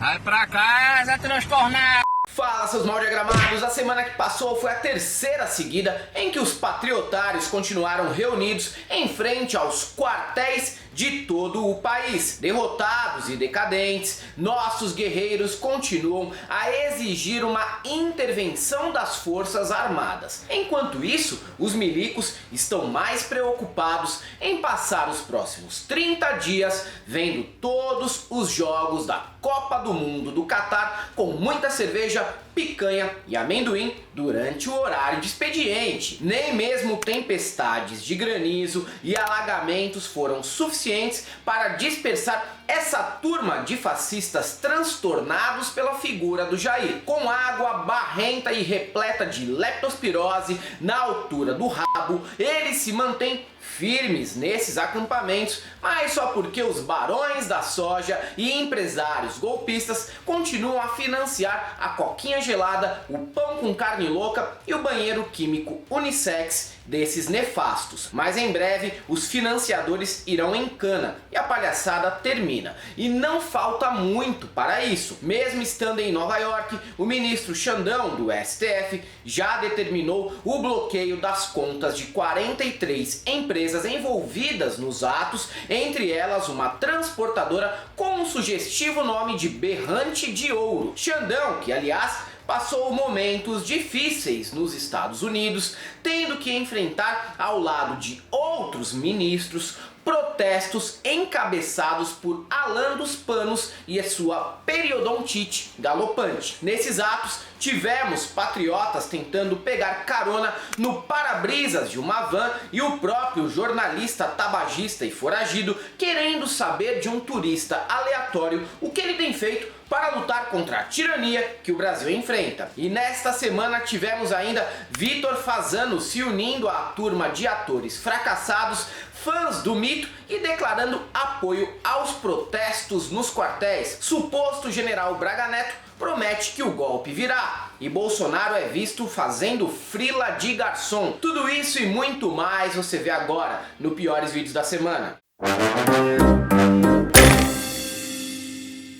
Vai pra casa transtornar. Fala, seus mal diagramados! A semana que passou foi a terceira seguida em que os patriotários continuaram reunidos em frente aos quartéis de todo o país. Derrotados e decadentes, nossos guerreiros continuam a exigir uma intervenção das Forças Armadas. Enquanto isso, os milicos estão mais preocupados em passar os próximos 30 dias vendo todos os jogos da Copa do Mundo do Catar com muita cerveja, picanha e amendoim durante o horário de expediente. Nem mesmo tempestades de granizo e alagamentos foram suficientes para dispersar essa turma de fascistas transtornados pela figura do Jair. Com água barrenta e repleta de leptospirose na altura do rabo, eles se mantêm firmes nesses acampamentos, mas só porque os barões da soja e empresários golpistas continuam a financiar a coquinha gelada, o pão com carne louca e o banheiro químico unissex desses nefastos. Mas em breve os financiadores irão em cana e a palhaçada termina. E não falta muito para isso. Mesmo estando em Nova York, o ministro Xandão do STF já determinou o bloqueio das contas de 43 empresas envolvidas nos atos, entre elas uma transportadora com o sugestivo nome de Berrante de Ouro. Xandão, que aliás passou momentos difíceis nos Estados Unidos, tendo que enfrentar ao lado de outros ministros protestos encabeçados por Alan dos Panos e a sua periodontite galopante. Nesses atos, tivemos patriotas tentando pegar carona no para-brisas de uma van e o próprio jornalista tabagista e foragido querendo saber de um turista aleatório o que ele tem feito para lutar contra a tirania que o Brasil enfrenta. E nesta semana tivemos ainda Vitor Fasano se unindo à turma de atores fracassados, fãs do mito e declarando apoio aos protestos nos quartéis. Suposto general Braga Neto promete que o golpe virá. E Bolsonaro é visto fazendo frila de garçom. Tudo isso e muito mais você vê agora no Piores Vídeos da Semana.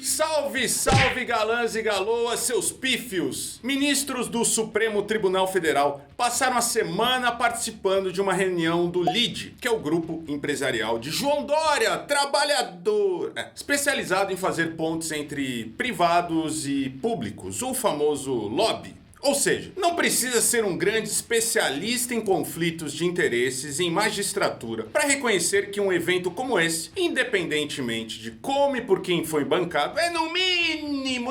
Salve, salve galãs e galoas, seus pífios! Ministros do Supremo Tribunal Federal passaram a semana participando de uma reunião do LIDE, que é o grupo empresarial de João Dória, trabalhador, especializado em fazer pontes entre privados e públicos, o famoso lobby. Ou seja, não precisa ser um grande especialista em conflitos de interesses em magistratura para reconhecer que um evento como esse, independentemente de como e por quem foi bancado, é no mínimo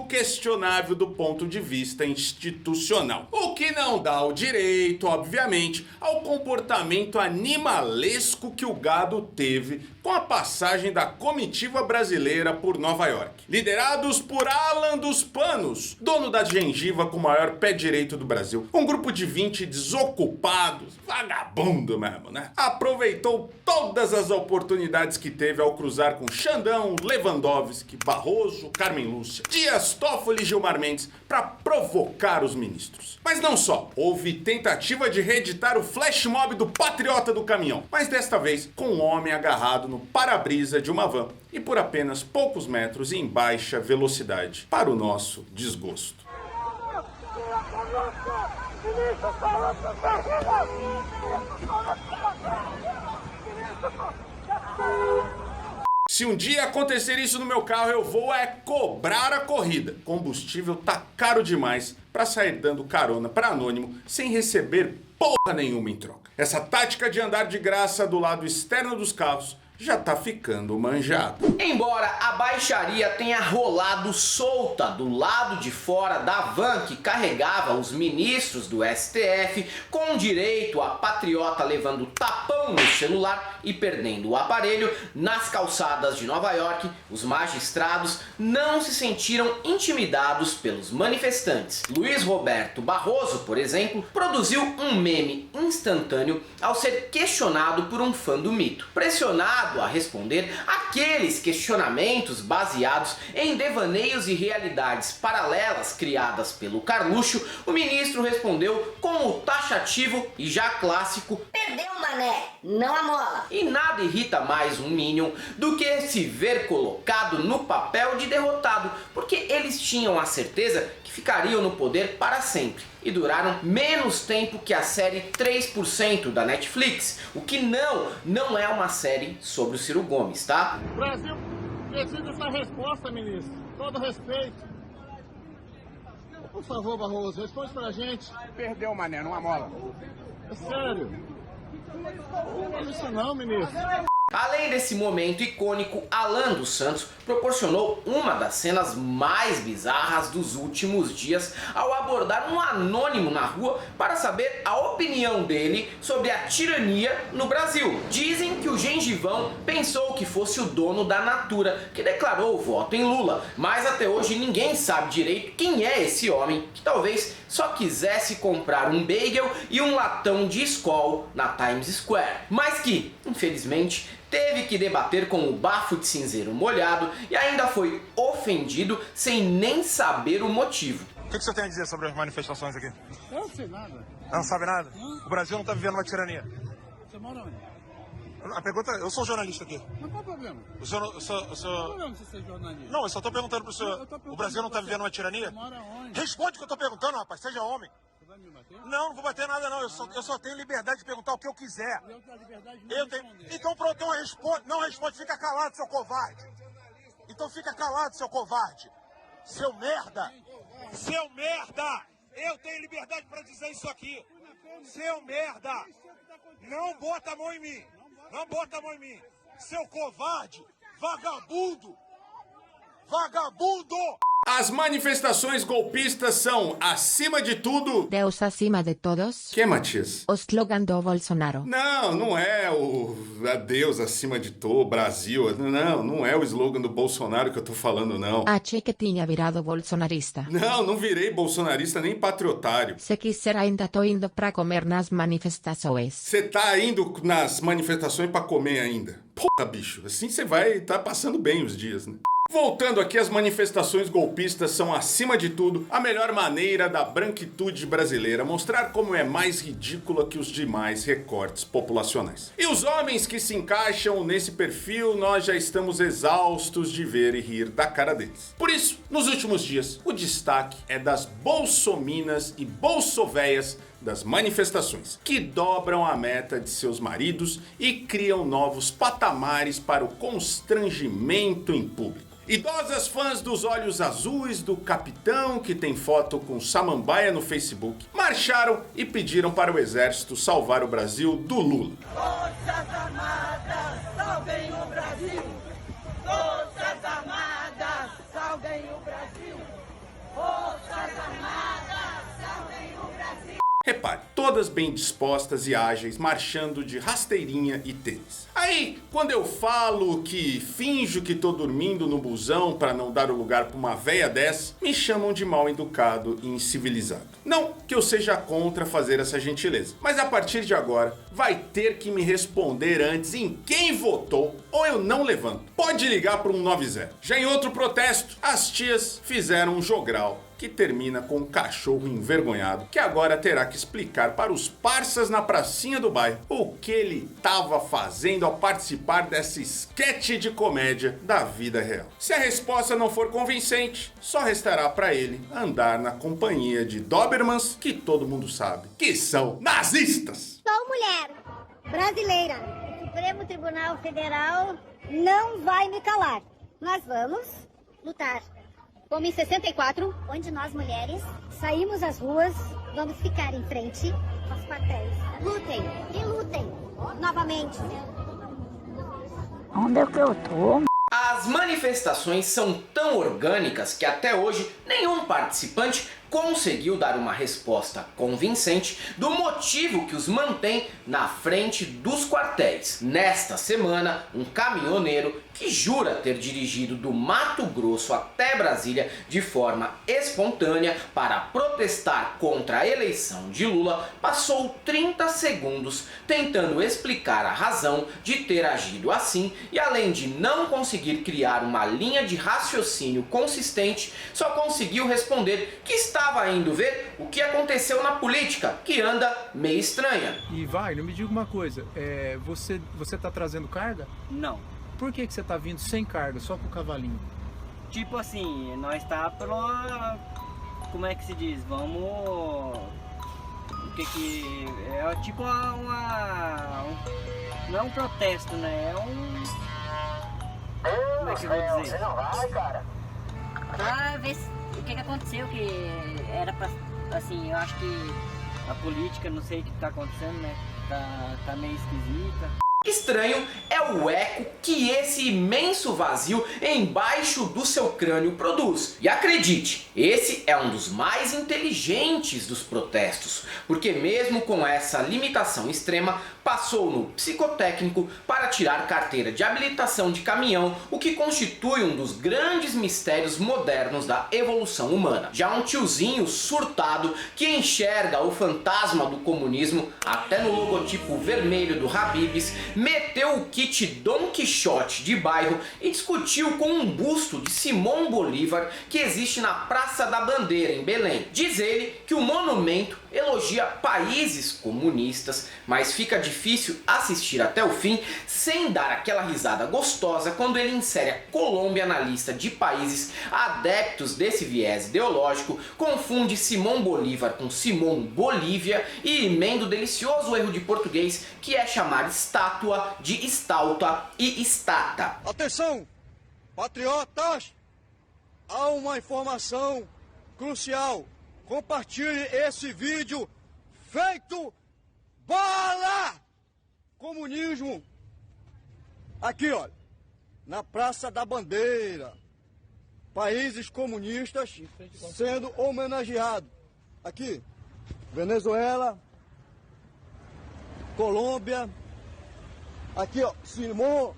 questionável do ponto de vista institucional. O que não dá o direito, obviamente, ao comportamento animalesco que o gado teve com a passagem da comitiva brasileira por Nova York. Liderados por Alan dos Panos, dono da gengiva com o maior pé direito do Brasil. Um grupo de 20 desocupados, vagabundo mesmo, né? Aproveitou todas as oportunidades que teve ao cruzar com Xandão, Lewandowski, Barroso, Carmen Lúcia, Dias Toffoli e Gilmar Mendes para provocar os ministros. Mas não só, houve tentativa de reeditar o flash mob do patriota do caminhão, mas desta vez com um homem agarrado no para-brisa de uma van e por apenas poucos metros em baixa velocidade, para o nosso desgosto. Se um dia acontecer isso no meu carro, eu vou cobrar a corrida. Combustível tá caro demais para sair dando carona para anônimo sem receber porra nenhuma em troca. Essa tática de andar de graça do lado externo dos carros já tá ficando manjado. Embora a baixaria tenha rolado solta do lado de fora da van que carregava os ministros do STF, com direito a patriota levando tapão no celular e perdendo o aparelho, nas calçadas de Nova York, os magistrados não se sentiram intimidados pelos manifestantes. Luiz Roberto Barroso, por exemplo, produziu um meme instantâneo ao ser questionado por um fã do mito. Pressionado a responder aqueles questionamentos baseados em devaneios e realidades paralelas criadas pelo Carluxo, o ministro respondeu com o taxativo e já clássico: perdeu, mané, não amola. e nada irrita mais um Minion do que se ver colocado no papel de derrotado, porque eles tinham a certeza que ficariam no poder para sempre e duraram menos tempo que a série 3% da Netflix, o que não é uma série sobre o Ciro Gomes, tá? O Brasil precisa dessa resposta, ministro. Todo respeito. Por favor, Barroso, responde pra gente. Perdeu, mané, numa mola. É sério. Não faz isso não, ministro. Além desse momento icônico, Alan dos Santos proporcionou uma das cenas mais bizarras dos últimos dias ao abordar um anônimo na rua para saber a opinião dele sobre a tirania no Brasil. Dizem que o gengivão pensou que fosse o dono da Natura, que declarou o voto em Lula, mas até hoje ninguém sabe direito quem é esse homem, que talvez só quisesse comprar um bagel e um latão de Skol na Times Square, mas que, infelizmente, teve que debater com o bafo de cinzeiro molhado e ainda foi ofendido sem nem saber o motivo. O que você tem a dizer sobre as manifestações aqui? Eu não sei nada. Não sabe nada? O Brasil não está vivendo uma tirania. Você mora onde? A pergunta, eu sou jornalista aqui. Mas qual o problema? O senhor, Qual o problema de você ser jornalista? Não, eu só estou perguntando para o senhor. Eu tô perguntando O Brasil não está pra você. vivendo uma tirania? Você mora onde? Responde o que eu estou perguntando, rapaz. Seja homem. Você vai me bater? Não, não vou bater nada, não. Eu só tenho liberdade de perguntar o que eu quiser. Eu tenho a liberdade de Eu tenho. responder. Então pronto, então responde. Não responde, fica calado, seu covarde. Então fica calado, seu covarde. Seu merda. Seu merda. Eu tenho liberdade para dizer isso aqui. Seu merda. Não bota a mão em mim. Não bota a mão em mim. Seu covarde. Vagabundo. Vagabundo. As manifestações golpistas são, acima de tudo... Deus acima de todos. Que, Matias? O slogan do Bolsonaro. Não é o Deus acima de todo, Brasil. Não é o slogan do Bolsonaro que eu tô falando, não. Achei que tinha virado bolsonarista. Não virei bolsonarista nem patriotário. Se quiser ainda tô indo pra comer nas manifestações. Você tá indo nas manifestações pra comer ainda. Porra, bicho, assim você vai tá passando bem os dias, né? Voltando aqui, as manifestações golpistas são, acima de tudo, a melhor maneira da branquitude brasileira mostrar como é mais ridícula que os demais recortes populacionais. E os homens que se encaixam nesse perfil, nós já estamos exaustos de ver e rir da cara deles. Por isso, nos últimos dias, o destaque é das bolsominas e bolsovéias das manifestações, que dobram a meta de seus maridos e criam novos patamares para o constrangimento em público. Idosas fãs dos olhos azuis do capitão, que tem foto com samambaia no Facebook, marcharam e pediram para o exército salvar o Brasil do Lula. Forças Armadas, salvem o Brasil! Forças Armadas, salvem o Brasil! Forças Armadas, salvem o Brasil! Repare, todas bem dispostas e ágeis, marchando de rasteirinha e tênis. Aí, quando eu falo que finjo que tô dormindo no busão para não dar o lugar pra uma véia dessa, me chamam de mal educado e incivilizado. Não que eu seja contra fazer essa gentileza, mas a partir de agora vai ter que me responder antes em quem votou ou eu não levanto. Pode ligar para 190. Já em outro protesto, as tias fizeram um jogral que termina com um cachorro envergonhado que agora terá que explicar para os parças na pracinha do bairro o que ele estava fazendo ao participar dessa esquete de comédia da vida real. Se a resposta não for convincente, só restará para ele andar na companhia de Dobermans, que todo mundo sabe que são nazistas. Sou mulher brasileira. O Supremo Tribunal Federal não vai me calar. Nós vamos lutar. Como em 64, onde nós mulheres saímos às ruas, vamos ficar em frente aos quartéis. Lutem e lutem novamente. Onde é que eu tô? As manifestações são tão orgânicas que até hoje nenhum participante conseguiu dar uma resposta convincente do motivo que os mantém na frente dos quartéis. Nesta semana, um caminhoneiro que jura ter dirigido do Mato Grosso até Brasília de forma espontânea para protestar contra a eleição de Lula, passou 30 segundos tentando explicar a razão de ter agido assim e, além de não conseguir criar uma linha de raciocínio consistente, só conseguiu responder que estava indo ver o que aconteceu na política, que anda meio estranha. E Wagner, me diga uma coisa, você tá trazendo carga? Não. Por que você tá vindo sem carga, só com o cavalinho? Tipo assim, nós tá como é que se diz? Vamos... O que é tipo não é um protesto, né? É um... Como é que eu vou dizer? Você não vai, cara? Pra ver o que aconteceu, que era pra... Assim, eu acho que a política, não sei o que tá acontecendo, né? Tá meio esquisita. Estranho é o eco que esse imenso vazio embaixo do seu crânio produz. E acredite, esse é um dos mais inteligentes dos protestos, porque mesmo com essa limitação extrema, passou no psicotécnico para tirar carteira de habilitação de caminhão, o que constitui um dos grandes mistérios modernos da evolução humana. Já um tiozinho surtado que enxerga o fantasma do comunismo até no logotipo vermelho do Habib's, meteu o kit Dom Quixote de bairro e discutiu com um busto de Simão Bolívar que existe na Praça da Bandeira, em Belém. Diz ele que o monumento elogia países comunistas, mas fica difícil assistir até o fim sem dar aquela risada gostosa quando ele insere a Colômbia na lista de países adeptos desse viés ideológico, confunde Simão Bolívar com Simão Bolívia e emenda o delicioso erro de português que é chamar estátua de estalta e estata. Atenção, patriotas! Há uma informação crucial. Compartilhe esse vídeo feito bala! Comunismo! Aqui, olha, na Praça da Bandeira, países comunistas sendo homenageados. Aqui, Venezuela, Colômbia, aqui, ó, Simão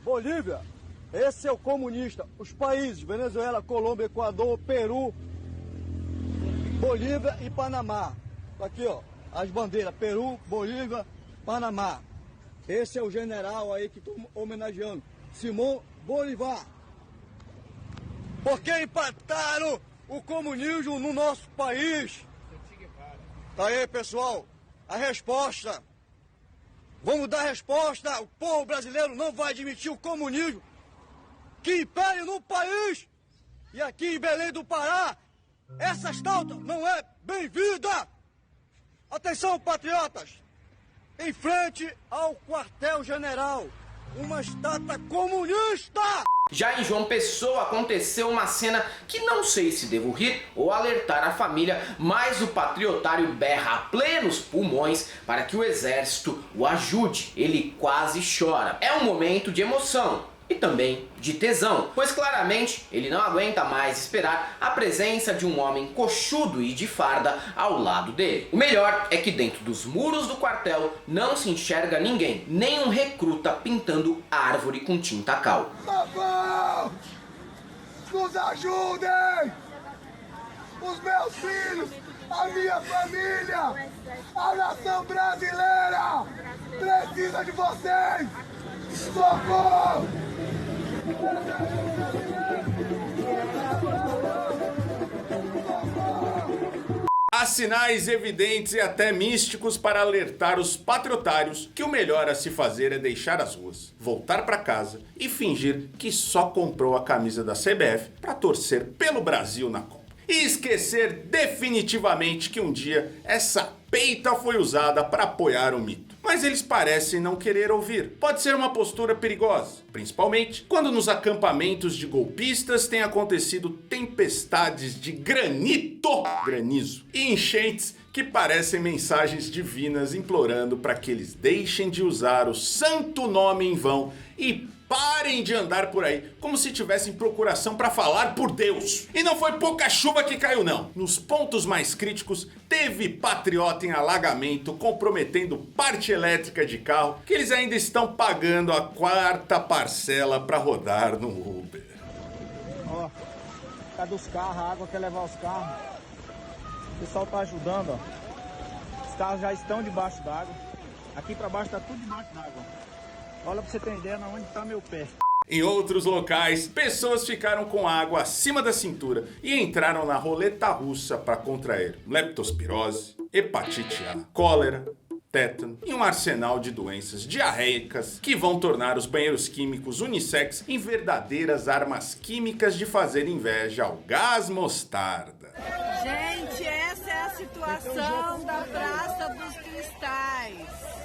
Bolívia. Esse é o comunista. Os países, Venezuela, Colômbia, Equador, Peru, Bolívia e Panamá. Aqui, ó, as bandeiras, Peru, Bolívia, Panamá. Esse é o general aí que estou homenageando, Simão Bolívar. Por que impactaram o comunismo no nosso país? Tá aí, pessoal, a resposta. Vamos dar resposta. O povo brasileiro não vai admitir o comunismo que impere no país. E aqui em Belém do Pará, essa estátua não é bem-vinda! Atenção, patriotas! Em frente ao quartel-general, uma estátua comunista! Já em João Pessoa aconteceu uma cena que não sei se devo rir ou alertar a família, mas o patriotário berra a plenos pulmões para que o exército o ajude. Ele quase chora. É um momento de emoção e também de tesão, pois claramente ele não aguenta mais esperar a presença de um homem coxudo e de farda ao lado dele. O melhor é que dentro dos muros do quartel não se enxerga ninguém, nem um recruta pintando árvore com tinta cal. Papão! Nos ajudem! Os meus filhos, a minha família, a nação brasileira precisa de vocês! Socorro! Há sinais evidentes e até místicos para alertar os patriotários que o melhor a se fazer é deixar as ruas, voltar para casa e fingir que só comprou a camisa da CBF para torcer pelo Brasil na Copa. E esquecer definitivamente que um dia essa peita foi usada para apoiar o mito. Mas eles parecem não querer ouvir. Pode ser uma postura perigosa, principalmente quando nos acampamentos de golpistas tem acontecido tempestades de granizo e enchentes que parecem mensagens divinas implorando para que eles deixem de usar o santo nome em vão e Parem de andar por aí como se tivessem procuração para falar por Deus. E não foi pouca chuva que caiu não. Nos pontos mais críticos, teve patriota em alagamento comprometendo parte elétrica de carro que eles ainda estão pagando a 4ª parcela para rodar no Uber. Ó, cadê os carros? A água quer levar os carros. O pessoal tá ajudando, ó. Os carros já estão debaixo d'água. Aqui pra baixo tá tudo debaixo d'água. Olha pra você ter ideia onde tá meu pé. Em outros locais, pessoas ficaram com água acima da cintura e entraram na roleta russa para contrair leptospirose, hepatite A, cólera, tétano e um arsenal de doenças diarreicas que vão tornar os banheiros químicos unissex em verdadeiras armas químicas de fazer inveja ao gás mostarda. Gente, essa é a situação da Praça dos Cristais.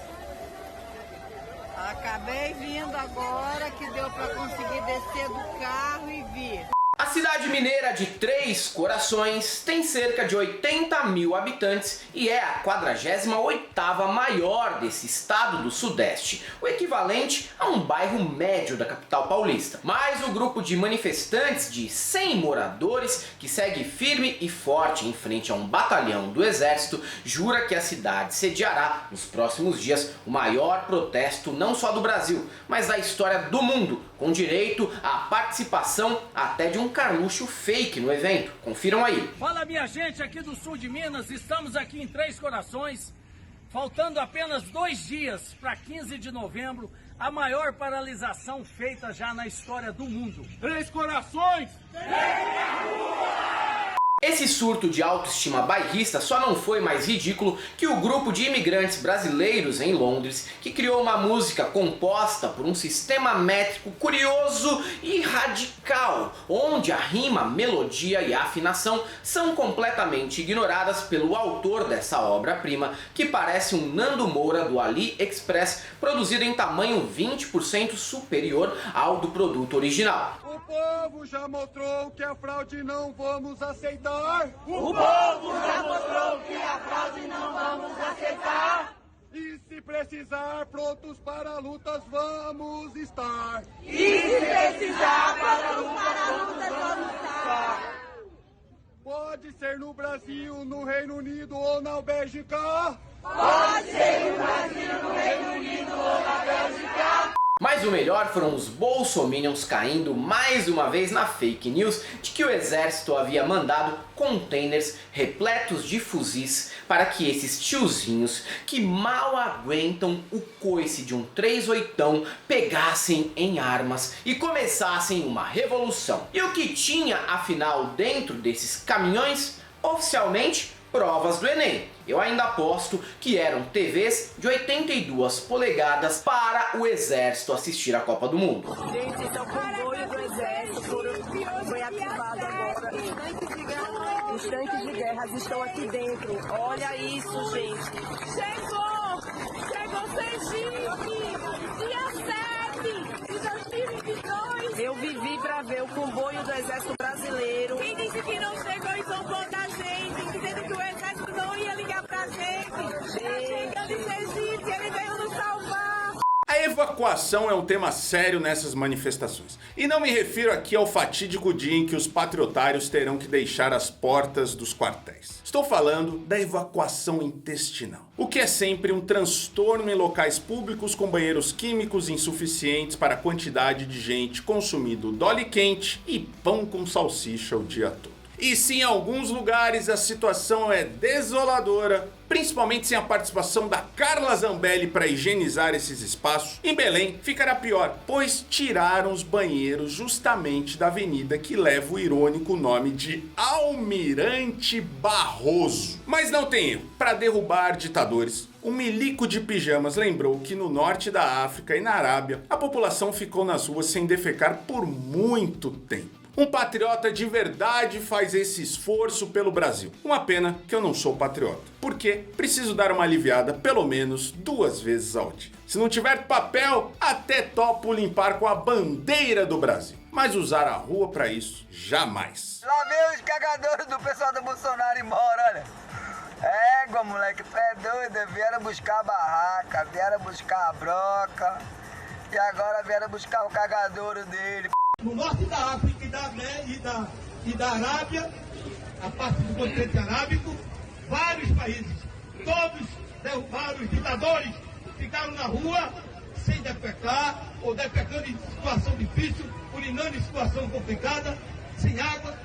Acabei vindo agora que deu para conseguir descer do carro e vir. A cidade mineira de Três Corações tem cerca de 80 mil habitantes e é a 48ª maior desse estado do Sudeste, o equivalente a um bairro médio da capital paulista. Mas o grupo de manifestantes de 100 moradores, que segue firme e forte em frente a um batalhão do Exército, jura que a cidade sediará nos próximos dias o maior protesto não só do Brasil, mas da história do mundo, com direito à participação até de um Carluxo fake no evento. Confiram aí. Fala, minha gente aqui do sul de Minas, estamos aqui em Três Corações, faltando apenas 2 dias para 15 de novembro, a maior paralisação feita já na história do mundo. Três Corações! Esse surto de autoestima bairrista só não foi mais ridículo que o grupo de imigrantes brasileiros em Londres, que criou uma música composta por um sistema métrico curioso e radical, onde a rima, melodia e a afinação são completamente ignoradas pelo autor dessa obra-prima, que parece um Nando Moura do AliExpress, produzido em tamanho 20% superior ao do produto original. O povo já mostrou que a fraude não vamos aceitar. O povo já mostrou que a fraude não vamos aceitar. E se precisar, prontos para lutas vamos estar. E se precisar, para lutas vamos estar. Pode ser no Brasil, no Reino Unido ou na Bélgica. Pode ser no Brasil, no Reino Unido ou na Bélgica. Mas o melhor foram os bolsominions caindo mais uma vez na fake news de que o exército havia mandado containers repletos de fuzis para que esses tiozinhos que mal aguentam o coice de um 38ão pegassem em armas e começassem uma revolução. E o que tinha afinal dentro desses caminhões? Oficialmente, provas do Enem. Eu ainda aposto que eram TVs de 82 polegadas para o exército assistir a Copa do Mundo. Gente, então o comboio do exército foi ativado agora. Os tanques de guerra estão aqui dentro. Olha isso, gente. Chegou Sergipe, dia 7 de 2022. Eu vivi pra ver o comboio do exército brasileiro. Quem disse que não chegou e zombou da gente, dizendo que o exército não ia ligar pra gente. Tá chegando em Sergipe, ele veio nos salvar. A evacuação é um tema sério nessas manifestações. E não me refiro aqui ao fatídico dia em que os patriotários terão que deixar as portas dos quartéis. Estou falando da evacuação intestinal, o que é sempre um transtorno em locais públicos com banheiros químicos insuficientes para a quantidade de gente consumindo Dolly quente e pão com salsicha o dia todo. E se em alguns lugares a situação é desoladora, principalmente sem a participação da Carla Zambelli para higienizar esses espaços, em Belém ficará pior, pois tiraram os banheiros justamente da avenida que leva o irônico nome de Almirante Barroso. Mas não tem erro, para derrubar ditadores, um milico de pijamas lembrou que no norte da África e na Arábia, a população ficou nas ruas sem defecar por muito tempo. Um patriota de verdade faz esse esforço pelo Brasil. Uma pena que eu não sou patriota, porque preciso dar uma aliviada pelo menos 2 vezes ao dia. Se não tiver papel, até topo limpar com a bandeira do Brasil. Mas usar a rua pra isso, jamais. Lá vem os cagadores do pessoal do Bolsonaro embora, olha. Égua, moleque, tu é doido, vieram buscar a barraca, vieram buscar a broca. E agora vieram buscar o cagadouro dele. No norte da África e da Arábia, a parte do continente arábico, vários países, todos derrubaram, os ditadores ficaram na rua sem defecar, ou defecando em situação difícil, urinando em situação complicada, sem água,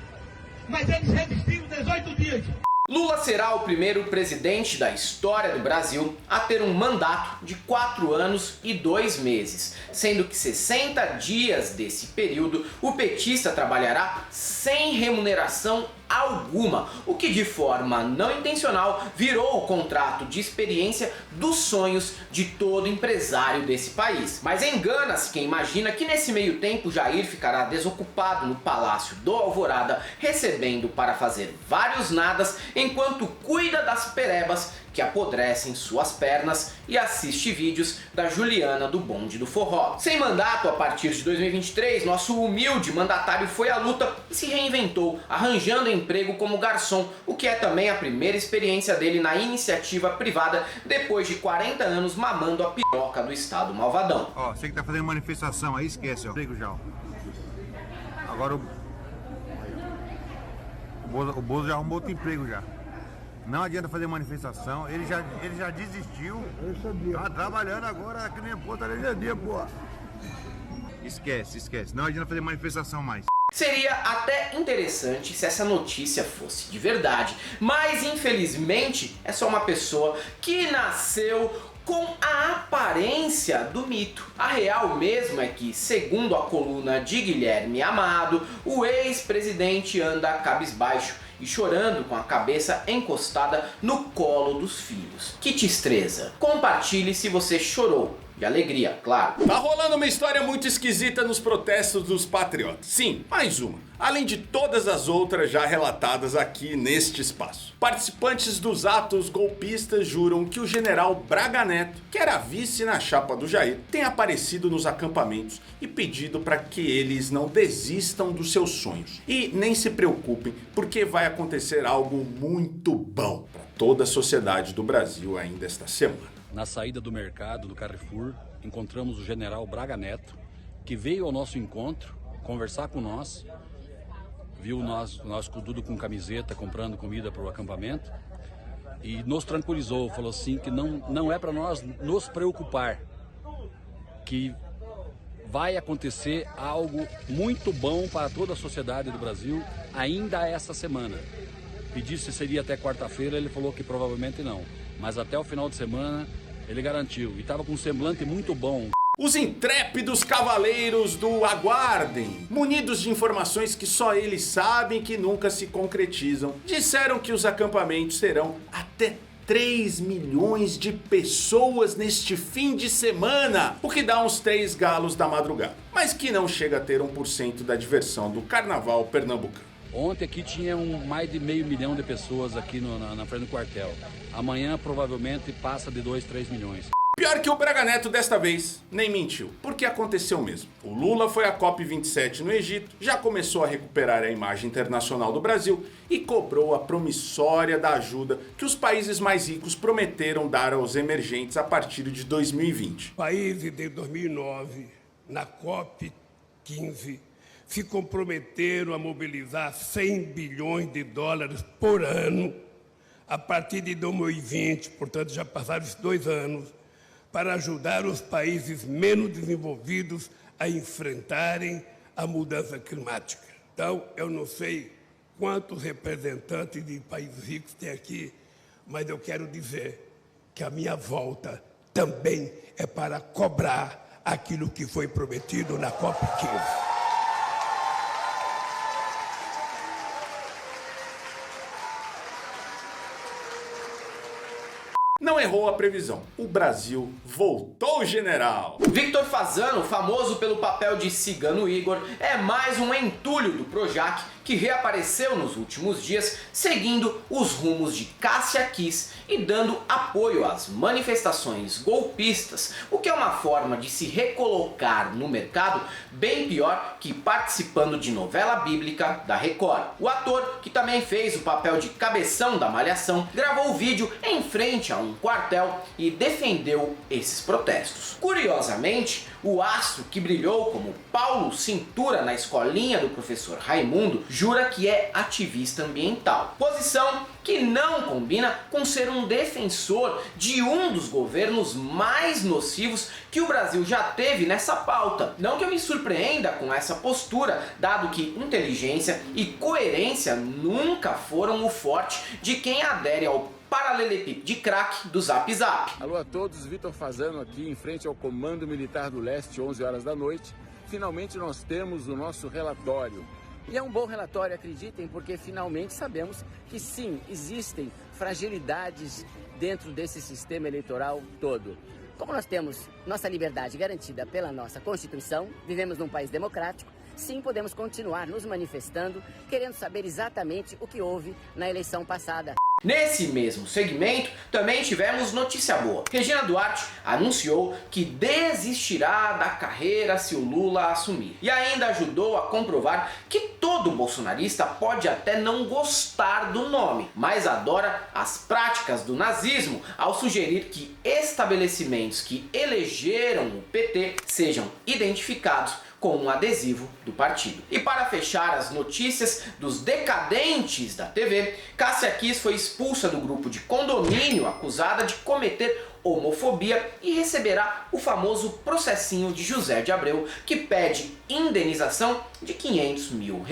mas eles resistiram 18 dias. Lula será o primeiro presidente da história do Brasil a ter um mandato de 4 anos e 2 meses, sendo que 60 dias desse período o petista trabalhará sem remuneração alguma, o que de forma não intencional virou o contrato de experiência dos sonhos de todo empresário desse país. Mas engana-se quem imagina que nesse meio tempo Jair ficará desocupado no Palácio do Alvorada, recebendo para fazer vários nadas enquanto cuida das perebas que apodrecem suas pernas e assiste vídeos da Juliana do Bonde do Forró. Sem mandato a partir de 2023, nosso humilde mandatário foi à luta e se reinventou, arranjando emprego como garçom, o que é também a primeira experiência dele na iniciativa privada depois de 40 anos mamando a piroca do Estado malvadão. Ó, você que tá fazendo manifestação aí, esquece, ó. Emprego já. Agora o Bozo já arrumou outro emprego já. Não adianta fazer manifestação, ele já desistiu. Tá trabalhando agora que nem portaria, pô. Esquece. Não adianta fazer manifestação mais. Seria até interessante se essa notícia fosse de verdade, mas infelizmente é só uma pessoa que nasceu com a aparência do mito. A real mesmo é que, segundo a coluna de Guilherme Amado, o ex-presidente anda cabisbaixo e chorando com a cabeça encostada no colo dos filhos. Que tristeza! Compartilhe se você chorou. De alegria, claro. Tá rolando uma história muito esquisita nos protestos dos patriotas. Sim, mais uma. Além de todas as outras já relatadas aqui neste espaço. Participantes dos atos golpistas juram que o general Braga Neto, que era vice na chapa do Jair, tem aparecido nos acampamentos e pedido para que eles não desistam dos seus sonhos. E nem se preocupem, porque vai acontecer algo muito bom para toda a sociedade do Brasil ainda esta semana. Na saída do mercado do Carrefour, encontramos o general Braga Neto, que veio ao nosso encontro conversar com nós, viu nós tudo com camiseta, comprando comida para o acampamento, e nos tranquilizou, falou assim que não é para nós nos preocupar, que vai acontecer algo muito bom para toda a sociedade do Brasil ainda esta semana. Pedi se seria até quarta-feira, ele falou que provavelmente não, mas até o final de semana ele garantiu, e estava com um semblante muito bom. Os intrépidos cavaleiros do Aguardem, munidos de informações que só eles sabem que nunca se concretizam, disseram que os acampamentos terão até 3 milhões de pessoas neste fim de semana, o que dá uns 3 galos da madrugada, mas que não chega a ter 1% da diversão do carnaval pernambucano. Ontem aqui tinha mais de 500 mil de pessoas aqui na frente do quartel. Amanhã provavelmente passa de 2, 3 milhões. Pior que o Braga Neto desta vez nem mentiu, porque aconteceu mesmo. O Lula foi à COP27 no Egito, já começou a recuperar a imagem internacional do Brasil e cobrou a promissória da ajuda que os países mais ricos prometeram dar aos emergentes a partir de 2020. Países de 2009, na COP15, se comprometeram a mobilizar 100 bilhões de dólares por ano a partir de 2020, portanto já passaram esses 2 anos, para ajudar os países menos desenvolvidos a enfrentarem a mudança climática. Então, eu não sei quantos representantes de países ricos tem aqui, mas eu quero dizer que a minha volta também é para cobrar aquilo que foi prometido na COP15. Não errou a previsão. O Brasil voltou, general! Victor Fasano, famoso pelo papel de Cigano Igor, é mais um entulho do Projac que reapareceu nos últimos dias, seguindo os rumos de Cássia Kiss e dando apoio às manifestações golpistas, o que é uma forma de se recolocar no mercado bem pior que participando de novela bíblica da Record. O ator, que também fez o papel de cabeção da Malhação, gravou o vídeo em frente a um quartel e defendeu esses protestos. Curiosamente, O astro que brilhou como Paulo Cintura na escolinha do professor Raimundo jura que é ativista ambiental. Posição que não combina com ser um defensor de um dos governos mais nocivos que o Brasil já teve nessa pauta. Não que eu me surpreenda com essa postura, dado que inteligência e coerência nunca foram o forte de quem adere ao paralelepípedo de crack do Zap Zap. Alô a todos, Vitor Fazano aqui em frente ao Comando Militar do Leste, 11 horas da noite. Finalmente nós temos o nosso relatório. E é um bom relatório, acreditem, porque finalmente sabemos que sim, existem fragilidades dentro desse sistema eleitoral todo. Como nós temos nossa liberdade garantida pela nossa Constituição, vivemos num país democrático, sim, podemos continuar nos manifestando, querendo saber exatamente o que houve na eleição passada. Nesse mesmo segmento, também tivemos notícia boa. Regina Duarte anunciou que desistirá da carreira se o Lula assumir. E ainda ajudou a comprovar que todo bolsonarista pode até não gostar do nome, mas adora as práticas do nazismo ao sugerir que estabelecimentos que elegeram o PT sejam identificados com um adesivo do partido. E para fechar as notícias dos decadentes da TV, Cássia Kiss foi expulsa do grupo de condomínio acusada de cometer homofobia e receberá o famoso processinho de José de Abreu, que pede indenização de R$500 mil.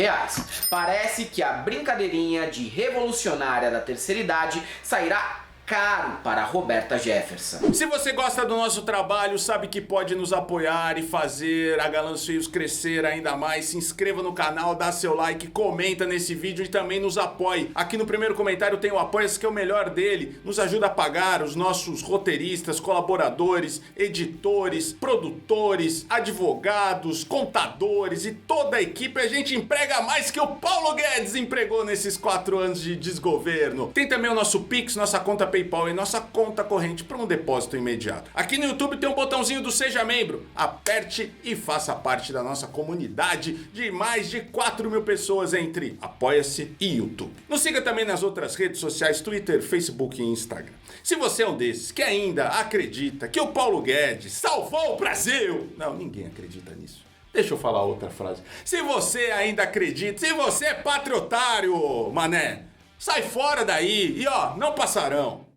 Parece que a brincadeirinha de revolucionária da terceira idade sairá caro para Roberta Jefferson. Se você gosta do nosso trabalho, sabe que pode nos apoiar e fazer a Galãs Feios crescer ainda mais. Se inscreva no canal, dá seu like, comenta nesse vídeo e também nos apoie. Aqui no primeiro comentário tem o Apoia-se, que é o melhor dele. Nos ajuda a pagar os nossos roteiristas, colaboradores, editores, produtores, advogados, contadores e toda a equipe. A gente emprega mais que o Paulo Guedes empregou nesses 4 anos de desgoverno. Tem também o nosso Pix, nossa conta PayPal e nossa conta corrente para um depósito imediato. Aqui no YouTube tem um botãozinho do Seja Membro. Aperte e faça parte da nossa comunidade de mais de 4 mil pessoas entre Apoia-se e YouTube. Nos siga também nas outras redes sociais, Twitter, Facebook e Instagram. Se você é um desses que ainda acredita que o Paulo Guedes salvou o Brasil... Não, ninguém acredita nisso. Deixa eu falar outra frase. Se você ainda acredita, se você é patriotário, mané, sai fora daí e ó, não passarão.